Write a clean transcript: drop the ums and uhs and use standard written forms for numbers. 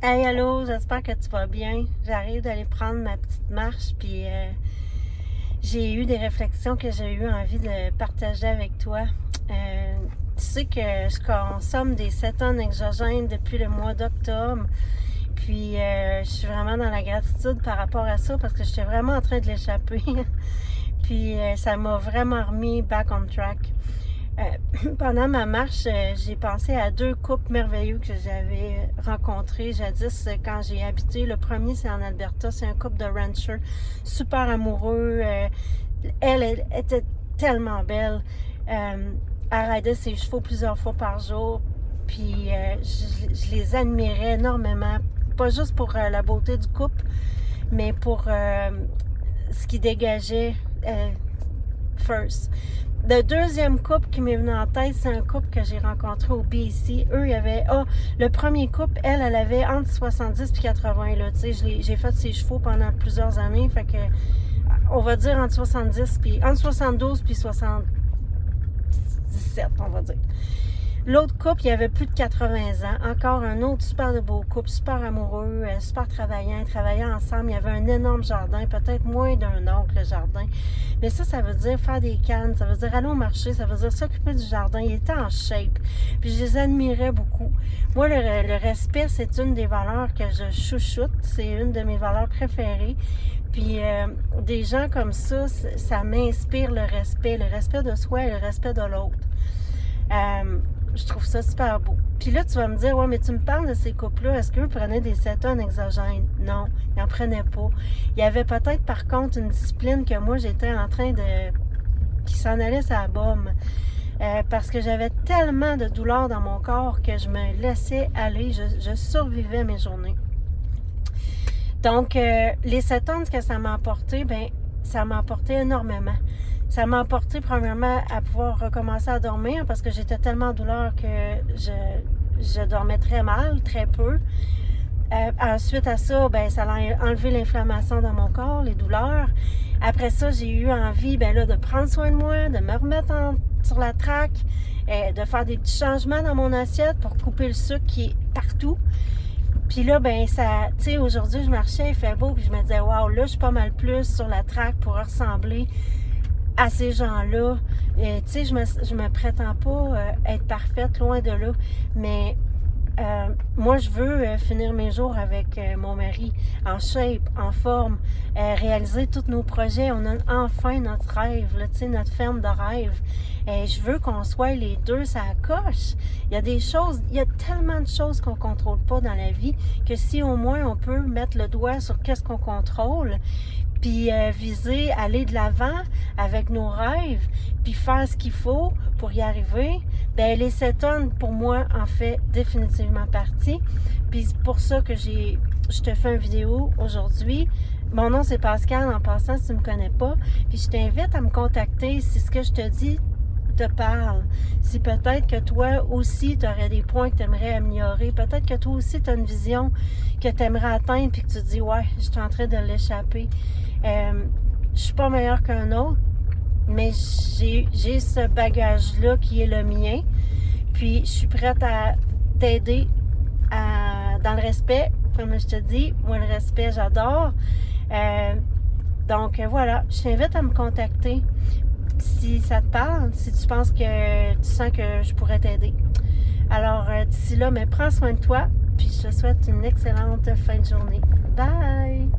Hey, allô, j'espère que tu vas bien. J'arrive d'aller prendre ma petite marche, puis j'ai eu des réflexions que j'ai eu envie de partager avec toi. Tu sais que je consomme des cétones exogènes depuis le mois d'octobre, puis je suis vraiment dans la gratitude par rapport à ça parce que j'étais vraiment en train de l'échapper. Puis ça m'a vraiment remis back on track. Pendant ma marche, j'ai pensé à deux couples merveilleux que j'avais rencontrés jadis quand j'ai habité. Le premier, c'est en Alberta. C'est un couple de ranchers super amoureux. Elle était tellement belle. Elle raidait ses chevaux plusieurs fois par jour. Puis je les admirais énormément. Pas juste pour la beauté du couple, mais pour ce qui dégageait first. Le deuxième couple qui m'est venu en tête, c'est un couple que j'ai rencontré au BC. Eux, il y avait... le premier couple, elle avait entre 70 et 80. Là, j'ai fait ses chevaux pendant plusieurs années. Fait que, on va dire entre 70 puis... Entre 72 puis 77, on va dire. L'autre couple, il y avait plus de 80 ans. Encore un autre super de beau couple, super amoureux, super travaillant. Ils travaillaient ensemble. Il y avait un énorme jardin, peut-être moins d'un oncle, le jardin. Mais ça veut dire faire des cannes, ça veut dire aller au marché, ça veut dire s'occuper du jardin. Il était en shape. Puis je les admirais beaucoup. Moi, le respect, c'est une des valeurs que je chouchoute. C'est une de mes valeurs préférées. Puis des gens comme ça m'inspire le respect de soi et le respect de l'autre. Je trouve ça super beau. Puis là, tu vas me dire, ouais, mais tu me parles de ces couples-là, est-ce qu'eux prenaient des cétones exogènes? Non, ils n'en prenaient pas. Il y avait peut-être, par contre, une discipline que moi, j'étais en train de... qui s'en allait sur la bombe. Parce que j'avais tellement de douleur dans mon corps que je me laissais aller. Je survivais mes journées. Donc, les cétones, ce que ça m'a apporté, bien, ça m'a apporté énormément. Ça m'a apporté, premièrement, à pouvoir recommencer à dormir parce que j'étais tellement en douleur que je dormais très mal, très peu. Ensuite à ça, ben, ça a enlevé l'inflammation dans mon corps, les douleurs. Après ça, j'ai eu envie de prendre soin de moi, de me remettre sur la traque, de faire des petits changements dans mon assiette pour couper le sucre qui est partout. Puis là, ben ça, tu sais, aujourd'hui, je marchais, il fait beau, puis je me disais, waouh, là, je suis pas mal plus sur la traque pour ressembler à ces gens-là. Tu sais, je me prétends pas être parfaite, loin de là, mais moi, je veux finir mes jours avec mon mari, en shape, en forme, réaliser tous nos projets. On a enfin notre rêve, là, notre ferme de rêve. Je veux qu'on soit les deux, ça coche. Il y a des choses, il y a tellement de choses qu'on ne contrôle pas dans la vie que si au moins on peut mettre le doigt sur qu'est-ce qu'on contrôle, puis viser, aller de l'avant avec nos rêves, puis faire ce qu'il faut pour y arriver, bien, les cétones, pour moi, en fait définitivement partie. Puis c'est pour ça que je te fais une vidéo aujourd'hui. Mon nom, c'est Pascal, en passant, si tu ne me connais pas. Puis je t'invite à me contacter si ce que je te dis te parle. Si peut-être que toi aussi, tu aurais des points que tu aimerais améliorer. Peut-être que toi aussi, tu as une vision que tu aimerais atteindre puis que tu te dis, ouais, je suis en train de l'échapper. Je suis pas meilleure qu'un autre, mais j'ai ce bagage-là qui est le mien. Puis, je suis prête à t'aider dans le respect. Comme je te dis, moi, le respect, j'adore. Donc, voilà, je t'invite à me contacter si ça te parle, si tu penses que tu sens que je pourrais t'aider. Alors, d'ici là, mais prends soin de toi, puis je te souhaite une excellente fin de journée. Bye!